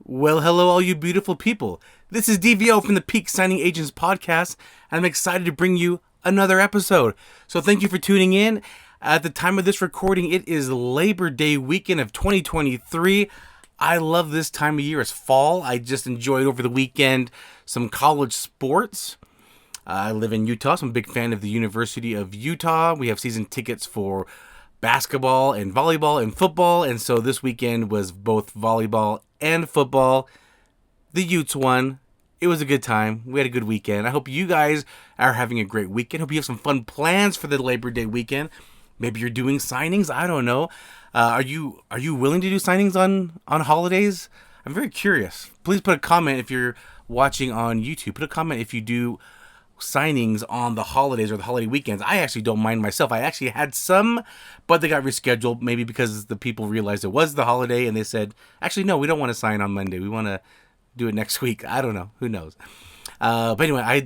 Well, hello, all you beautiful people. This is DVO from the Peak Signing Agents podcast, and I'm excited to bring you another episode. So, thank you for tuning in. At the time of this recording, it is Labor Day weekend of 2023. I love this time of year. It's fall. I just enjoyed over the weekend some college sports. I live in Utah, so I'm a big fan of the University of Utah. We have season tickets for basketball and volleyball and football, and so this weekend was both volleyball and football. The Utes won. It was a good time. We had a good weekend. I hope you guys are having a great weekend. Hope you have some fun plans for the Labor Day weekend. Maybe you're doing signings. I don't know. Are you willing to do signings on holidays? I'm very curious. Please put a comment if you're watching on YouTube. Put a comment if you do signings on the holidays or the holiday weekends. I actually don't mind myself. I actually had some, but they got rescheduled, maybe because the people realized it was the holiday and they said, actually, no, we don't want to sign on Monday. We want to do it next week. I don't know. Who knows? But anyway, I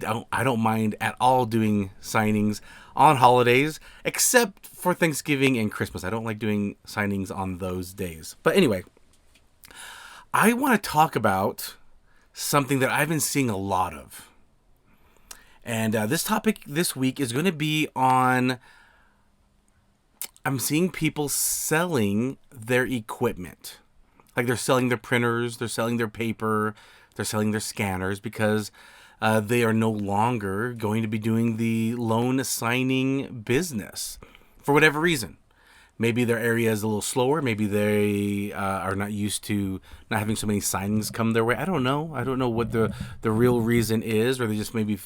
don't mind at all doing signings on holidays, except for Thanksgiving and Christmas. I don't like doing signings on those days. But anyway, I want to talk about something that I've been seeing a lot of. And this topic this week is going to be on, I'm seeing people selling their equipment. Like they're selling their printers, they're selling their paper, they're selling their scanners because they are no longer going to be doing the loan signing business for whatever reason. Maybe their area is a little slower. Maybe they are not used to not having so many signings come their way. I don't know. I don't know what the real reason is, or they just maybe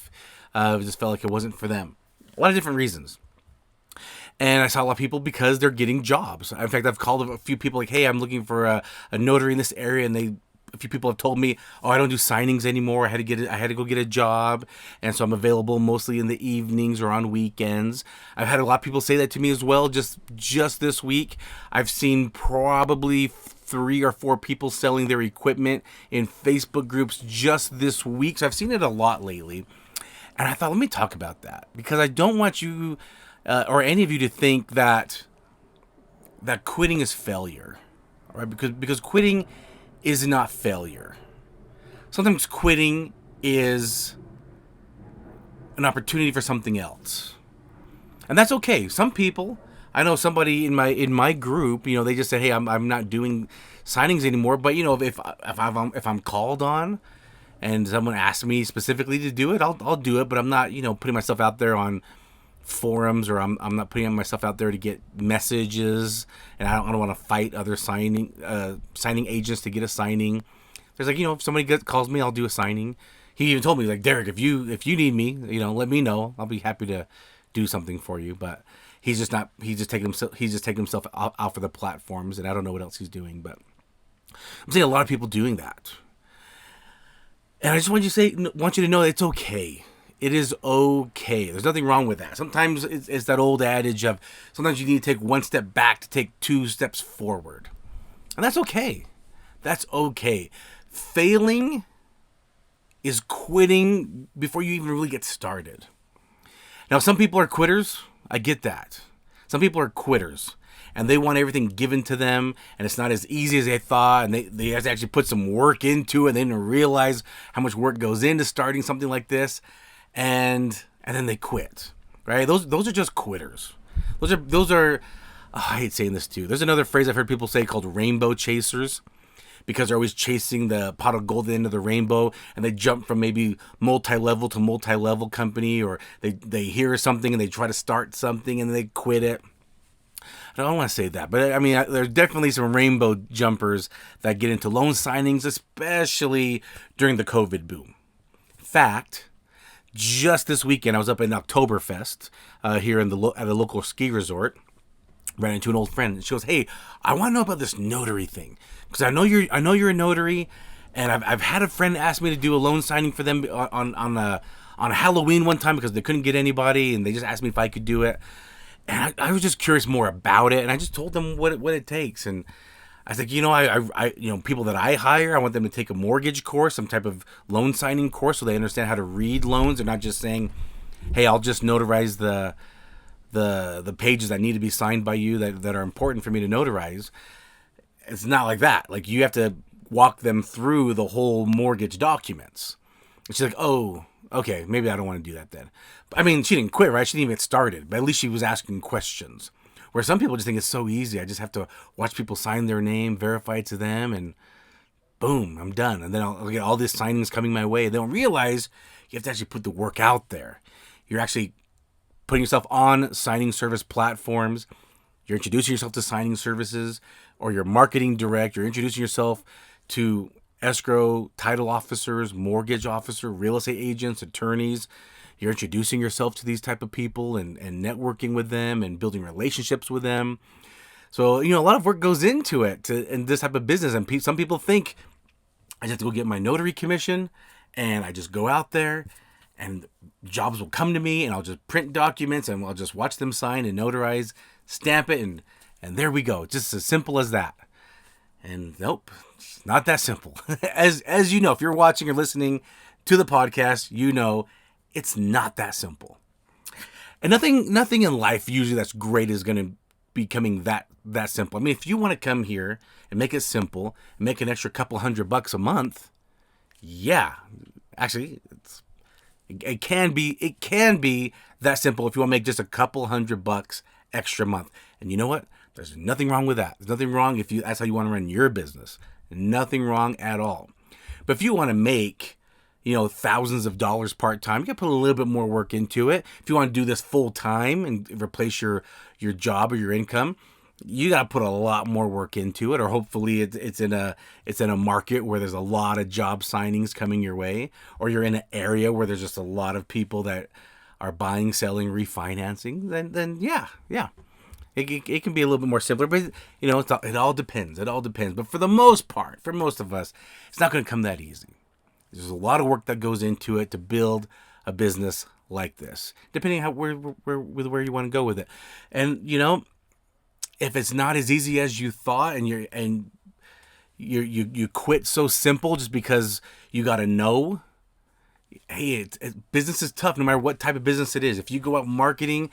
just felt like it wasn't for them. A lot of different reasons. And I saw a lot of people because they're getting jobs. In fact, I've called a few people like, hey, I'm looking for a notary in this area. And a few people have told me, oh, I don't do signings anymore. I had to go get a job. And so I'm available mostly in the evenings or on weekends. I've had a lot of people say that to me as well. Just this week, I've seen probably 3 or 4 people selling their equipment in Facebook groups just this week. So I've seen it a lot lately. And I thought, let me talk about that because I don't want you or any of you to think that quitting is failure, all right? Because quitting is not failure. Sometimes quitting is an opportunity for something else, and that's okay. Some people, I know somebody in my group, they just say, hey, I'm not doing signings anymore. But if I'm called on, and someone asks me specifically to do it, I'll do it. But I'm not, putting myself out there on forums, or I'm not putting myself out there to get messages. And I don't want to fight other signing agents to get a signing. There's if somebody calls me, I'll do a signing. He even told me, like, Derek, if you need me, let me know. I'll be happy to do something for you. But he's just taking himself out for the platforms, and I don't know what else he's doing. But I'm seeing a lot of people doing that. And I just want you to know that it's okay. It is okay. There's nothing wrong with that. Sometimes it's that old adage of sometimes you need to take one step back to take 2 steps forward. And that's okay. That's okay. Failing is quitting before you even really get started. Now, some people are quitters. I get that. Some people are quitters. And they want everything given to them, and it's not as easy as they thought, and they have to actually put some work into it, and they didn't realize how much work goes into starting something like this, and then they quit, right? Those are just quitters. Those are I hate saying this too. There's another phrase I've heard people say called rainbow chasers, because they're always chasing the pot of gold at the end of the rainbow, and they jump from maybe multi-level to multi-level company, or they hear something and they try to start something and they quit it. I don't want to say that, but I mean, there's definitely some rainbow jumpers that get into loan signings, especially during the COVID boom. In fact, just this weekend, I was up in Oktoberfest here at the local ski resort. Ran into an old friend, and she goes, "Hey, I want to know about this notary thing because I know you're a notary, and I've had a friend ask me to do a loan signing for them on Halloween one time because they couldn't get anybody, and they just asked me if I could do it." And I was just curious more about it, and I just told them what it takes. And I think, I people that I hire, I want them to take a mortgage course, some type of loan signing course, so they understand how to read loans. They're not just saying, "Hey, I'll just notarize the pages that need to be signed by you that are important for me to notarize." It's not like that. Like, you have to walk them through the whole mortgage documents. And she's like, oh, okay, maybe I don't want to do that then. I mean, she didn't quit, right? She didn't even get started, but at least she was asking questions. Where some people just think it's so easy. I just have to watch people sign their name, verify it to them, and boom, I'm done. And then I'll get all these signings coming my way. They don't realize you have to actually put the work out there. You're actually putting yourself on signing service platforms. You're introducing yourself to signing services, or you're marketing direct. You're introducing yourself to escrow, title officers, mortgage officer, real estate agents, attorneys. You're introducing yourself to these type of people and networking with them and building relationships with them. So, a lot of work goes into it in this type of business. And some people think I just have to go get my notary commission and I just go out there and jobs will come to me and I'll just print documents and I'll just watch them sign and notarize, stamp it, and there we go. Just as simple as that. And nope, it's not that simple. As you know, if you're watching or listening to the podcast, it's not that simple. And nothing in life usually that's great is going to becoming that simple. I mean, if you want to come here and make it simple and make an extra couple $100 a month, yeah, actually, it can be that simple if you want to make just a couple $100 extra a month. And you know what? There's nothing wrong with that. There's nothing wrong if that's how you want to run your business. Nothing wrong at all. But if you want to make, thousands of dollars part-time, you got to put a little bit more work into it. If you want to do this full-time and replace your job or your income, you got to put a lot more work into it, or hopefully it's in a market where there's a lot of job signings coming your way, or you're in an area where there's just a lot of people that are buying, selling, refinancing, then yeah. It can be a little bit more simpler, but it all depends. It all depends. But for the most part, for most of us, it's not going to come that easy. There's a lot of work that goes into it to build a business like this, depending on where you want to go with it. And if it's not as easy as you thought, and you quit so simple just because you got to know. Hey, business is tough no matter what type of business it is. If you go out marketing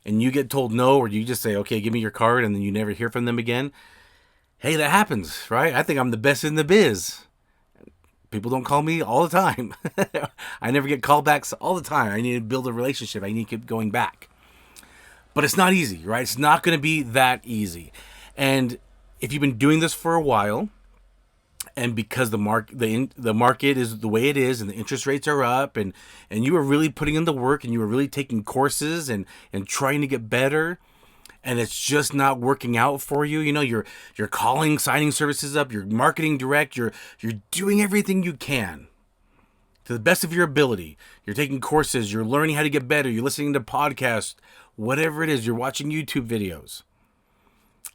and you get told no, or you just say, okay, give me your card, and then you never hear from them again, hey, that happens, right? I think I'm the best in the biz. People don't call me all the time. I never get callbacks all the time. I need to build a relationship. I need to keep going back. But it's not easy, right? It's not going to be that easy. And if you've been doing this for a while, and because the market is the way it is, and the interest rates are up, and you were really putting in the work, and you were really taking courses and trying to get better, and it's just not working out for you, you're calling signing services up, you're marketing direct, you're doing everything you can to the best of your ability. You're taking courses, you're learning how to get better, you're listening to podcasts, whatever it is, you're watching YouTube videos,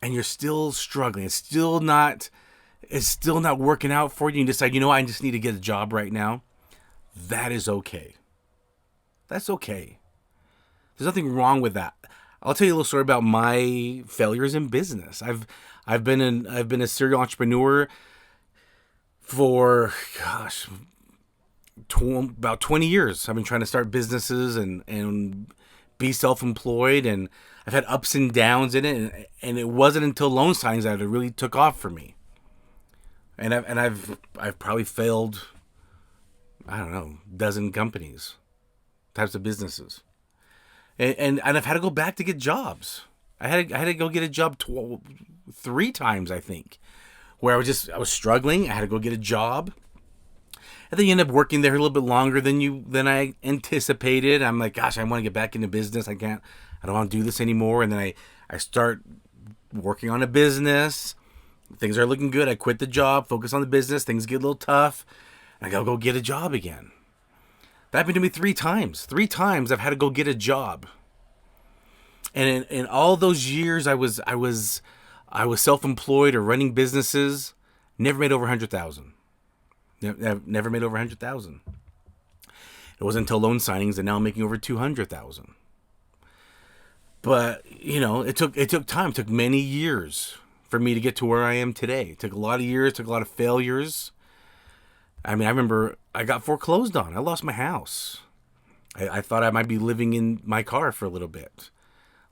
and you're still struggling. It's still not working out for you. You decide, I just need to get a job right now. That is okay. That's okay. There's nothing wrong with that. I'll tell you a little story about my failures in business. I've been a serial entrepreneur for about 20 years. I've been trying to start businesses and be self-employed, and I've had ups and downs in it, and it wasn't until loan signings that it really took off for me. And I've probably failed, I don't know, dozen companies, types of businesses. And I've had to go back to get jobs. I had to go get a job 3 times, I think, where I was struggling. I had to go get a job, and then you end up working there a little bit longer than I anticipated. I'm like, gosh, I want to get back into business. I don't want to do this anymore. And then I start working on a business. Things are looking good. I quit the job, focus on the business. Things get a little tough. I gotta go get a job again. That happened to me 3 times. 3 times I've had to go get a job. And in all those years I was self-employed or running businesses, never made over 100,000. Never made over 100,000. It wasn't until loan signings that now I'm making over 200,000. But it took time. It took many years for me to get to where I am today. It took a lot of years. Took a lot of failures. I mean, I remember I got foreclosed on. I lost my house. I thought I might be living in my car for a little bit.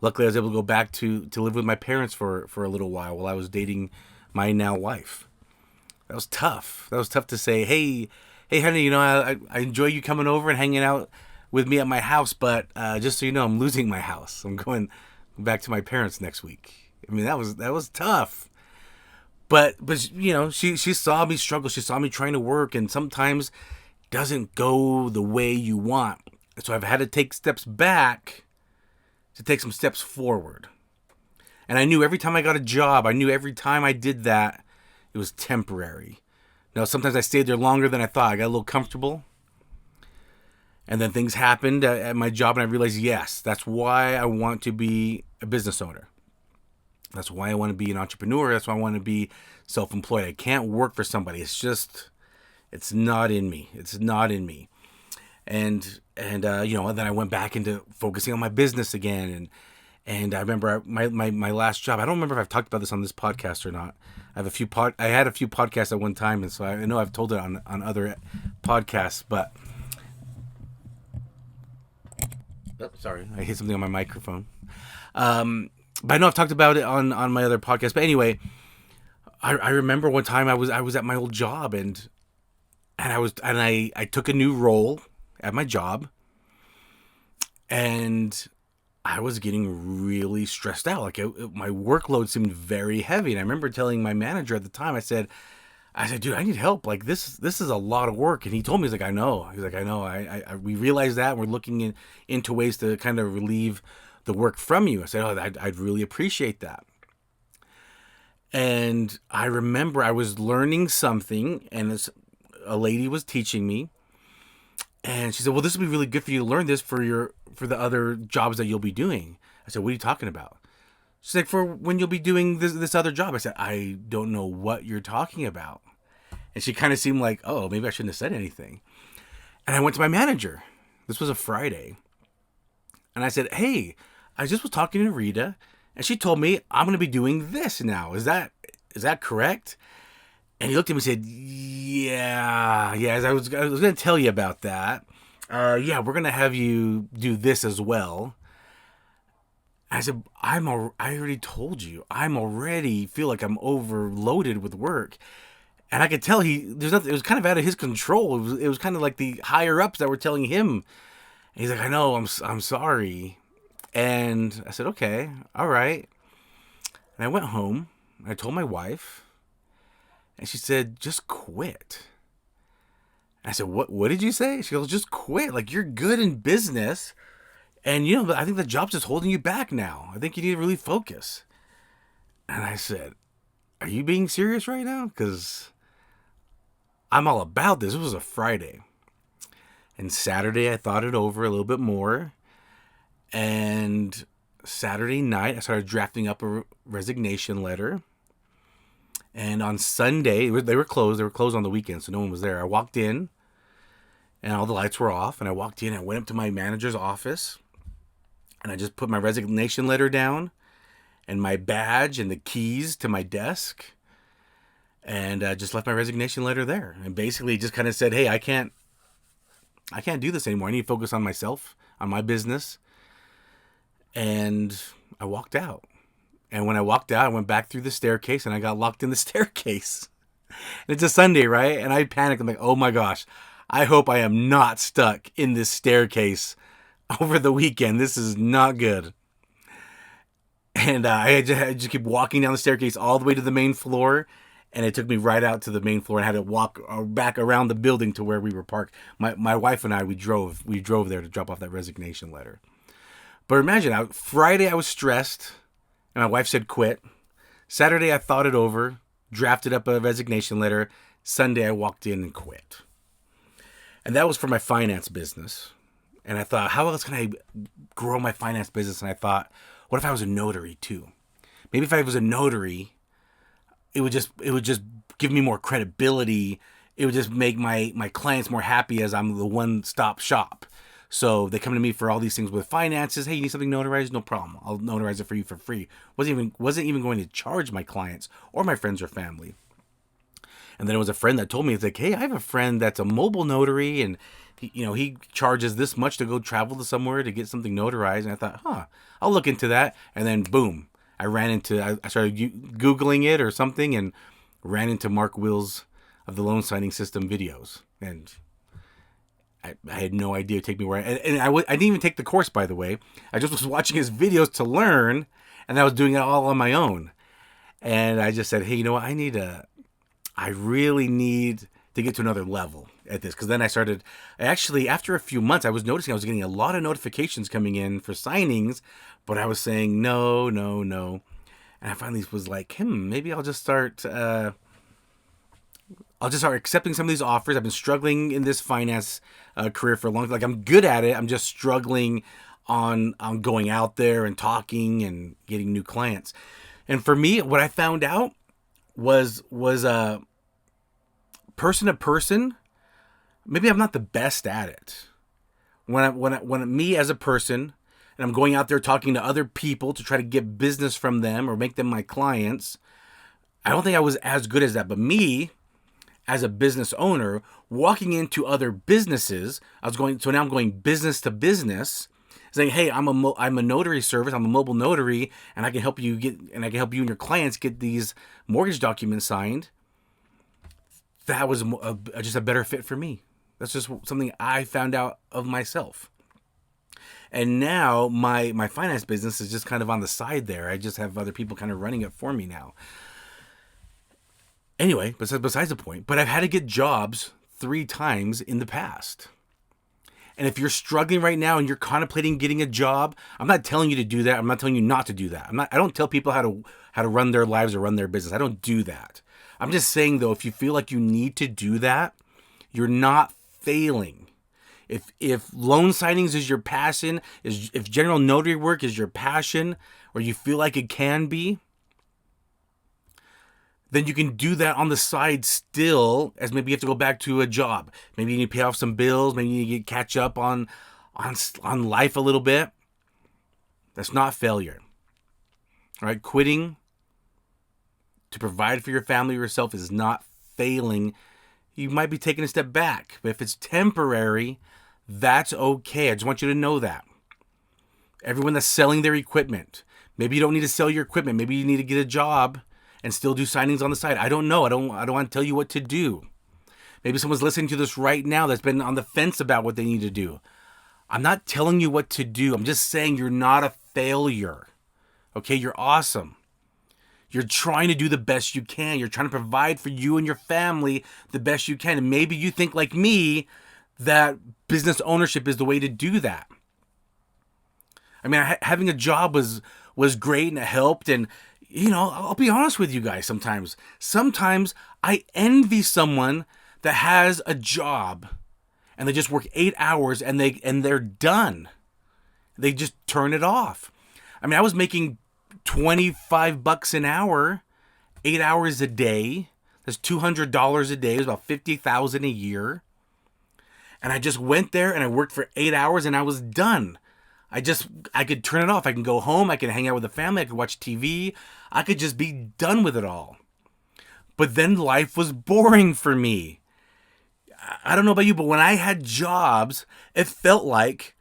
Luckily, I was able to go back to live with my parents for a little while I was dating my now wife. That was tough. That was tough to say, hey, honey, I enjoy you coming over and hanging out with me at my house, but just so you know, I'm losing my house. I'm going back to my parents next week. I mean, that was tough. But she saw me struggle. She saw me trying to work, and sometimes it doesn't go the way you want. So I've had to take steps back to take some steps forward. And I knew every time I got a job, I knew every time I did that, it was temporary. Now, sometimes I stayed there longer than I thought. I got a little comfortable. And then things happened at my job, and I realized, yes, that's why I want to be a business owner. That's why I want to be an entrepreneur. That's why I want to be self-employed. I can't work for somebody. It's not in me. It's not in me. And then I went back into focusing on my business again. And I remember my last job. I don't remember if I've talked about this on this podcast or not. I had a few podcasts at one time, and so I know I've told it on other podcasts. But sorry, I hit something on my microphone. But I know I've talked about it on my other podcast. But anyway, I remember one time I was at my old job, and I took a new role at my job, and I was getting really stressed out. Like my workload seemed very heavy, and I remember telling my manager at the time, I said, dude, I need help. Like this is a lot of work. And he told me, he's like, I know. He's like, I know. We realize that. And we're looking into ways to kind of relieve the work from you. I said, I'd really appreciate that. And I remember I was learning something, and a lady was teaching me, and she said, well, this would be really good for you to learn this for the other jobs that you'll be doing. I said, what are you talking about? She's like, for when you'll be doing this other job. I said, I don't know what you're talking about. And she kind of seemed like, oh, maybe I shouldn't have said anything. And I went to my manager. This was a Friday. And I said, hey, I just was talking to Rita, and she told me I'm going to be doing this now. Is that correct? And he looked at me and said, yeah, I was going to tell you about that. Yeah, we're going to have you do this as well. I said, I already told you, feel like I'm overloaded with work. And I could tell there's nothing, it was kind of out of his control. It was kind of like the higher ups that were telling him. And he's like, I know, I'm sorry. And I said, okay, all right. And I went home, and I told my wife, and she said, just quit. And I said, what did you say? She goes, just quit. Like, you're good in business. And, I think the job's just holding you back now. I think you need to really focus. And I said, are you being serious right now? Because I'm all about this. It was a Friday. And Saturday, I thought it over a little bit more. And Saturday night, I started drafting up a resignation letter. And on Sunday, they were closed. They were closed on the weekend, so no one was there. I walked in, and all the lights were off. And I walked in, and I went up to my manager's office, and I just put my resignation letter down, and my badge, and the keys to my desk, and I just left my resignation letter there. And basically just kind of said, hey, I can't do this anymore. I need to focus on myself, on my business. And I walked out. And when I walked out, I went back through the staircase, and I got locked in the staircase. And it's a Sunday, right? And I panicked. I'm like, oh my gosh, I hope I am not stuck in this staircase over the weekend. This is not good. And I just keep walking down the staircase all the way to the main floor. And it took me right out to the main floor, and I had to walk back around the building to where we were parked. My wife and I, we drove there to drop off that resignation letter. But imagine, Friday I was stressed, and my wife said quit. Saturday I thought it over, drafted up a resignation letter. Sunday I walked in and quit. And that was for my finance business. And I thought, how else can I grow my finance business? And I thought, what if I was a notary too? Maybe if I was a notary, it would just give me more credibility. It would just make my clients more happy, as I'm the one-stop shop. So they come to me for all these things with finances. Hey, you need something notarized? No problem. I'll notarize it for you for free. Wasn't even going to charge my clients or my friends or family. And then it was a friend that told me, it's like, hey, I have a friend that's a mobile notary, and he charges this much to go travel to somewhere to get something notarized. And I thought, I'll look into that. And then boom, I started Googling it or something, and ran into Mark Will's of the loan signing system videos, and I had no idea it'd take me where I didn't even take the course, by the way. I just was watching his videos to learn, and I was doing it all on my own. And I just said, hey, you know what? I really need to get to another level at this. Because then actually, after a few months, I was noticing I was getting a lot of notifications coming in for signings, but I was saying no, no, no. And I finally was like, maybe I'll just start accepting some of these offers. I've been struggling in this finance career for a long time. Like, I'm good at it. I'm just struggling on going out there and talking and getting new clients. And for me, what I found out was person to person, maybe I'm not the best at it. When me as a person, and I'm going out there talking to other people to try to get business from them or make them my clients, I don't think I was as good as that. But me, as a business owner, walking into other businesses, now I'm going business to business, saying, "Hey, I'm a notary service. I'm a mobile notary, and I can help you and your clients get these mortgage documents signed." That was just a better fit for me. That's just something I found out of myself. And now my finance business is just kind of on the side there. I just have other people kind of running it for me now. Anyway, besides the point, but I've had to get jobs 3 times in the past. And if you're struggling right now and you're contemplating getting a job, I'm not telling you to do that. I'm not telling you not to do that. I don't tell people how to run their lives or run their business. I don't do that. I'm just saying, though, if you feel like you need to do that, you're not failing. If loan signings is your passion, if general notary work is your passion, or you feel like it can be, then you can do that on the side still, as maybe you have to go back to a job. Maybe you need to pay off some bills. Maybe you need to catch up on life a little bit. That's not failure. All right, quitting to provide for your family or yourself is not failing. You might be taking a step back, but if it's temporary, that's okay. I just want you to know that. Everyone that's selling their equipment, maybe you don't need to sell your equipment. Maybe you need to get a job and still do signings on the side. I don't know. I don't want to tell you what to do. Maybe someone's listening to this right now that's been on the fence about what they need to do. I'm not telling you what to do. I'm just saying you're not a failure. Okay, you're awesome. You're trying to do the best you can. You're trying to provide for you and your family the best you can. And maybe you think like me that business ownership is the way to do that. I mean, having a job was great and it helped. And, you know, I'll be honest with you guys sometimes. Sometimes I envy someone that has a job and they just work 8 hours and they're done. They just turn it off. I mean, I was making $25 an hour, 8 hours a day. That's $200 a day. It was about $50,000 a year. And I just went there and I worked for 8 hours and I was done. I could turn it off. I can go home. I can hang out with the family. I could watch TV. I could just be done with it all. But then life was boring for me. I don't know about you, but when I had jobs, it felt like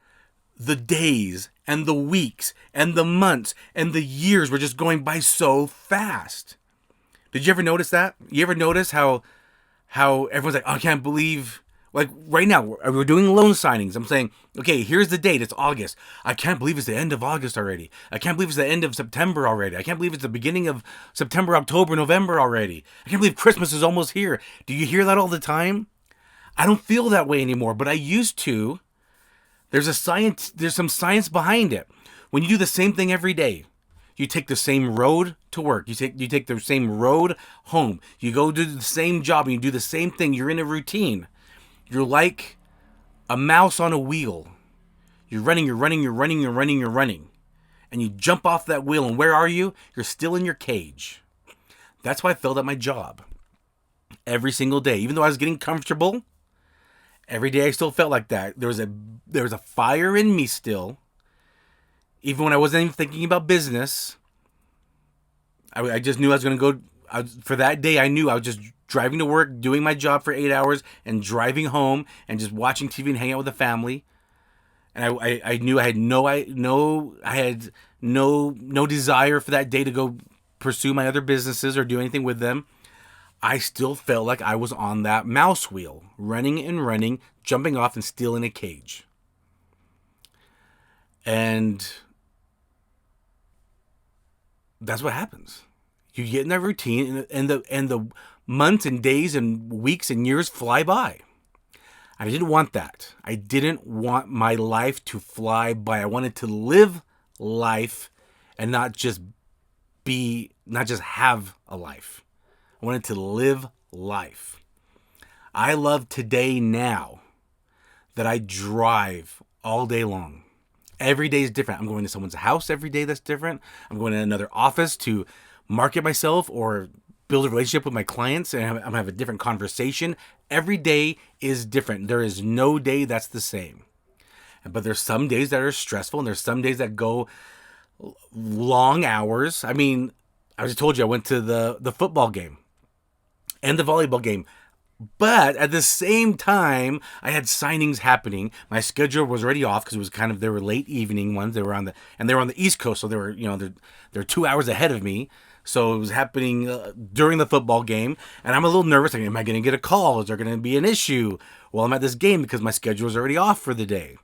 the days and the weeks and the months and the years were just going by so fast. Did you ever notice that? You ever notice how everyone's like, oh, I can't believe, like right now, we're doing loan signings. I'm saying, okay, here's the date. It's August. I can't believe it's the end of August already. I can't believe it's the end of September already. I can't believe it's the beginning of September, October, November already. I can't believe Christmas is almost here. Do you hear that all the time? I don't feel that way anymore, but I used to. There's some science behind it. When you do the same thing every day, you take the same road to work. You take the same road home. You go do the same job and you do the same thing. You're in a routine. You're like a mouse on a wheel. You're running. And you jump off that wheel and where are you? You're still in your cage. That's why I failed at my job. Every single day. Even though I was getting comfortable, every day I still felt like that. There was a fire in me still. Even when I wasn't even thinking about business, I just knew I was going to go. For that day, I knew I was just driving to work, doing my job for 8 hours, and driving home and just watching TV and hanging out with the family. And I knew I had no desire for that day to go pursue my other businesses or do anything with them. I still felt like I was on that mouse wheel, running and running, jumping off and still in a cage. And that's what happens. You get in that routine, and the months and days and weeks and years fly by. I didn't want that. I didn't want my life to fly by. I wanted to live life and not just have a life. I wanted to live life. I love today now that I drive all day long. Every day is different. I'm going to someone's house every day that's different. I'm going to another office to market myself or build a relationship with my clients, and I'm going to have a different conversation. Every day is different. There is no day that's the same. But there's some days that are stressful, and there's some days that go long hours. I mean, I just told you I went to the football game and the volleyball game. But at the same time, I had signings happening. My schedule was already off because it was they were late evening ones. They were on the East Coast, so they were, they're 2 hours ahead of me. So it was happening during the football game, and I'm a little nervous. Like, am I going to get a call? Is there going to be an issue while I'm at this game because my schedule is already off for the day?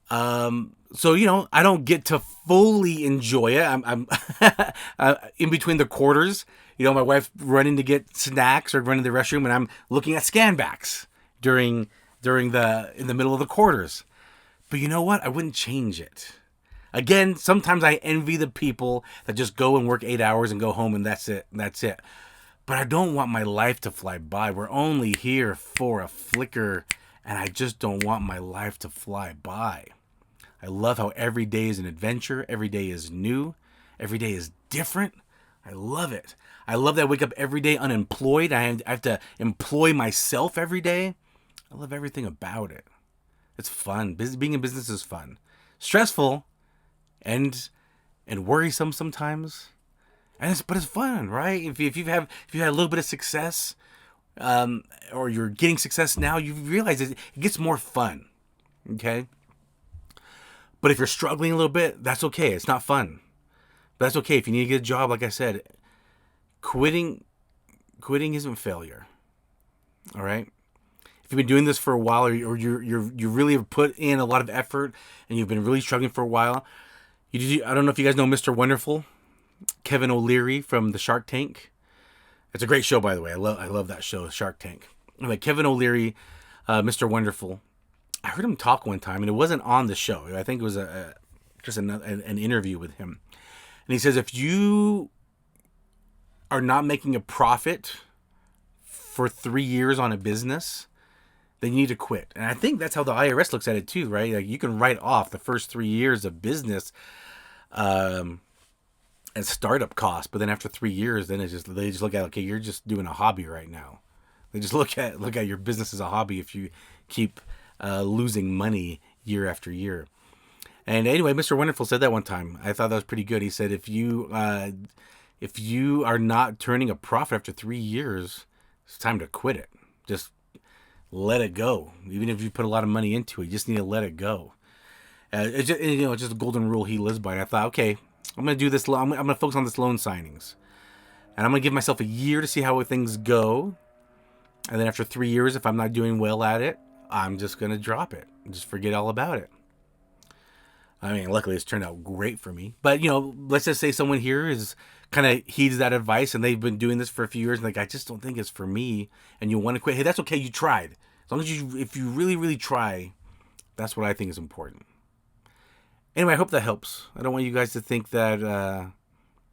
So I don't get to fully enjoy it. I'm in between the quarters. My wife running to get snacks or running to the restroom, and I'm looking at scanbacks in the middle of the quarters. But you know what? I wouldn't change it. Again, sometimes I envy the people that just go and work 8 hours and go home and that's it. But I don't want my life to fly by. We're only here for a flicker, and I just don't want my life to fly by. I love how every day is an adventure. Every day is new. Every day is different. I love it. I love that I wake up every day unemployed. I have to employ myself every day. I love everything about it. It's fun. Being in business is fun. Stressful and worrisome sometimes. But it's fun, right? If you've had a little bit of success, or you're getting success now, you realize it gets more fun. Okay? But if you're struggling a little bit, that's okay. It's not fun. But that's okay. If you need to get a job, like I said, quitting isn't failure. All right? If you've been doing this for a while, or you really have put in a lot of effort and you've been really struggling for a while, I don't know if you guys know Mr. Wonderful, Kevin O'Leary from the Shark Tank. It's a great show, by the way. I love that show, Shark Tank. Like Kevin O'Leary, Mr. Wonderful. I heard him talk one time, and it wasn't on the show. I think it was just an interview with him. And he says, if you are not making a profit for 3 years on a business, then you need to quit. And I think that's how the IRS looks at it too, right? Like, you can write off the first 3 years of business as startup costs, but then after 3 years, then they just look at, okay, you're just doing a hobby right now. They just look at your business as a hobby if you keep losing money year after year. And anyway, Mr. Wonderful said that one time. I thought that was pretty good. He said, if you are not turning a profit after 3 years, it's time to quit it. Just let it go. Even if you put a lot of money into it, you just need to let it go. It's just a golden rule he lives by. And I thought, okay, I'm going to do this. I'm going to focus on this loan signings. And I'm going to give myself a year to see how things go. And then after 3 years, if I'm not doing well at it, I'm just going to drop it. Just forget all about it. I mean, luckily it's turned out great for me. But, let's just say someone here is kind of heeds that advice and they've been doing this for a few years and like, I just don't think it's for me, and you want to quit. Hey, that's okay. You tried. As long as if you really, really try, that's what I think is important. Anyway, I hope that helps. I don't want you guys to think that,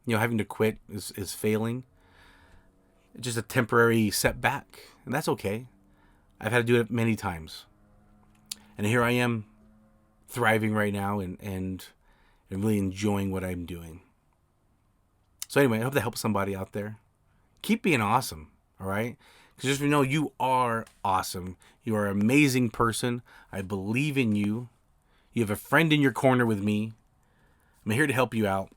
having to quit is failing. It's just a temporary setback, and that's okay. I've had to do it many times. And here I am, thriving right now and really enjoying what I'm doing. So anyway, I hope that helps somebody out there. Keep being awesome, all right? Because just know you are awesome. You are an amazing person. I believe in you. You have a friend in your corner with me. I'm here to help you out.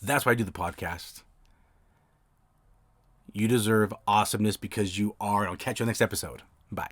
That's why I do the podcast. You deserve awesomeness because you are. I'll catch you on the next episode.